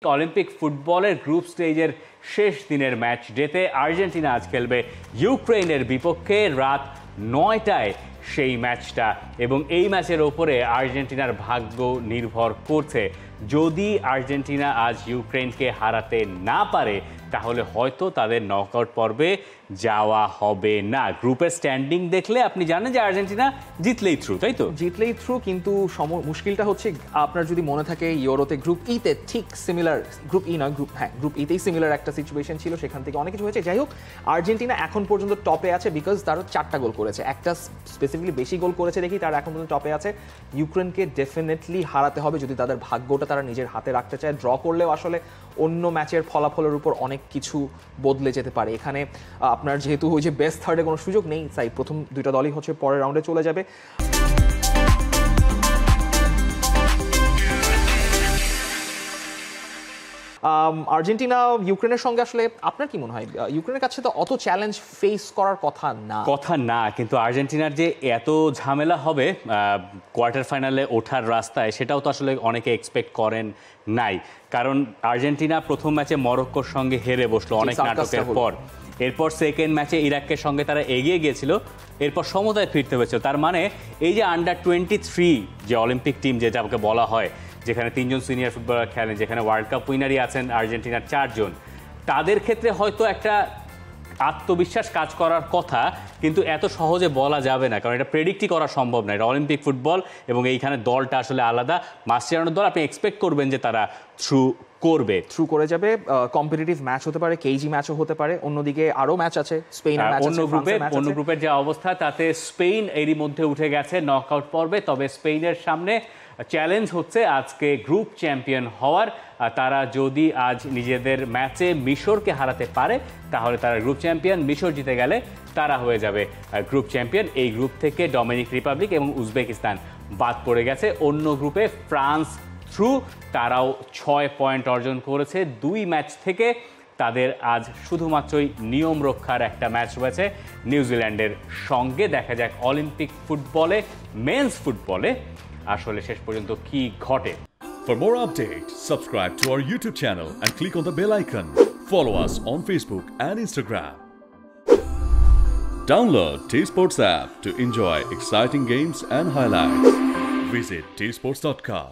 Olympic ফুটবলের group স্টেজের শেষ দিনের ম্যাচ ডেতে আর্জেন্টিনা আজ খেলবে ইউক্রেনের বিপক্ষে রাত 9টায় সেই ম্যাচটা, এবং এই ম্যাচের ওপরে আর্জেন্টিনার ভাগ্য নির্ভর করছে। যদি আর্জেন্টিনা আজ ইউক্রেনকে হারাতে না পারে তাহলে হয়তো তাদের নকআউট পর্বে যাওয়া হবে না। গ্রুপের স্ট্যান্ডিং দেখলে আপনি জানেন যে আর্জেন্টিনা জিতলেই থ্রু, তাই তো? জিতলেই থ্রু, কিন্তু মুশকিলটা হচ্ছে আপনার যদি মনে থাকে ইউরোতে গ্রুপ ইতে ঠিক সিমিলার, গ্রুপ ই নয় গ্রুপ ইতেই সিমিলার একটা সিচুয়েশন ছিল, সেখান থেকে অনেক কিছু হয়েছে। যাই হোক, আর্জেন্টিনা এখন পর্যন্ত টপে আছে বিকজ তারা 4টা গোল করেছে, একটা স্পেসিফিকলি বেশি গোল করেছে দেখি তারা এখন পর্যন্ত টপে আছে। ইউক্রেনকে ডেফিনেটলি হারাতে হবে যদি তাদের ভাগ্যটা তারা নিজের হাতে রাখতে চায়। ড্র করলেও আসলে অন্য ম্যাচের ফলাফলের উপর অনেক কিছু বদলে যেতে পারে। এখানে আপনার যেহেতু ওই যে বেস্ট থার্ডে কোনো সুযোগ নেই, তাই প্রথম 2টা দলই হচ্ছে পরের রাউন্ডে চলে যাবে। আর্জেন্টিনা ইউক্রেনের সঙ্গে আসলে আপনার কি মনে হয়? ইউক্রেনের কাছে তো অত চ্যালেঞ্জ ফেস করার কথা না, কিন্তু আর্জেন্টিনার যে এত ঝামেলা হবে কোয়ার্টার ফাইনালে ওঠার রাস্তায়, সেটাও তো আসলে অনেকে এক্সপেক্ট করেন নাই। কারণ আর্জেন্টিনা প্রথম ম্যাচে মরক্কোর সঙ্গে হেরে বসলো অনেক নাটকের পর। এরপর সেকেন্ড ম্যাচে ইরাকের সঙ্গে তারা এগিয়ে গিয়েছিল, এরপর সমতায় ফিরতে হয়েছিল। তার মানে এই যে আন্ডার 23 যে অলিম্পিক টিম যেটাকে বলা হয়, যেখানে 3জন সিনিয়র ফুটবলার খেলেন, যেখানে ওয়ার্ল্ড কাপ উইনারই আছেন আর্জেন্টিনার 4 জন, তাদের ক্ষেত্রে হয়তো একটা আত্মবিশ্বাস কাজ করার কথা, কিন্তু এত সহজে বলা যাবে না, কারণ এটা প্রেডিক্টই করা সম্ভব না। এটা অলিম্পিক ফুটবল এবং এইখানে দলটা আসলে আলাদা। মাস্টারানোর দল আপনি এক্সপেক্ট করবেন যে তারা থ্রু করে যাবে। কম্পিটিটিভ ম্যাচ হতে পারে, কেজি ম্যাচও হতে পারে। অন্যদিকে আরও ম্যাচ আছে, স্পেনের ম্যাচ আছে, অন্য গ্রুপের যে অবস্থা তাতে স্পেন এরই মধ্যে উঠে গেছে নকআউট পর্বে। তবে স্পেনের সামনে চ্যালেঞ্জ হচ্ছে আজকে গ্রুপ চ্যাম্পিয়ন হওয়ার। তারা যদি আজ নিজেদের ম্যাচে মিশরকে হারাতে পারে তাহলে তারা গ্রুপ চ্যাম্পিয়ন। মিশর জিতে গেলে তারা হয়ে যাবে গ্রুপ চ্যাম্পিয়ন। এই গ্রুপ থেকে ডমিনিক রিপাবলিক এবং উজবেকিস্তান বাদ পড়ে গেছে। অন্য গ্রুপে ফ্রান্স থ্রু, তারাও 6 পয়েন্ট অর্জন করেছে 2 ম্যাচ থেকে। তাদের আজ শুধুমাত্রই নিয়ম রক্ষার একটা ম্যাচ রয়েছে নিউজিল্যান্ডের সঙ্গে। দেখা যাক অলিম্পিক ফুটবলে, মেন্স ফুটবলে আসলে শেষ পর্যন্ত কি ঘটে। For more updates, subscribe to our YouTube channel and click on the bell icon. Follow us on Facebook and Instagram. Download T-Sports app to enjoy exciting games and highlights. Visit tsports.com.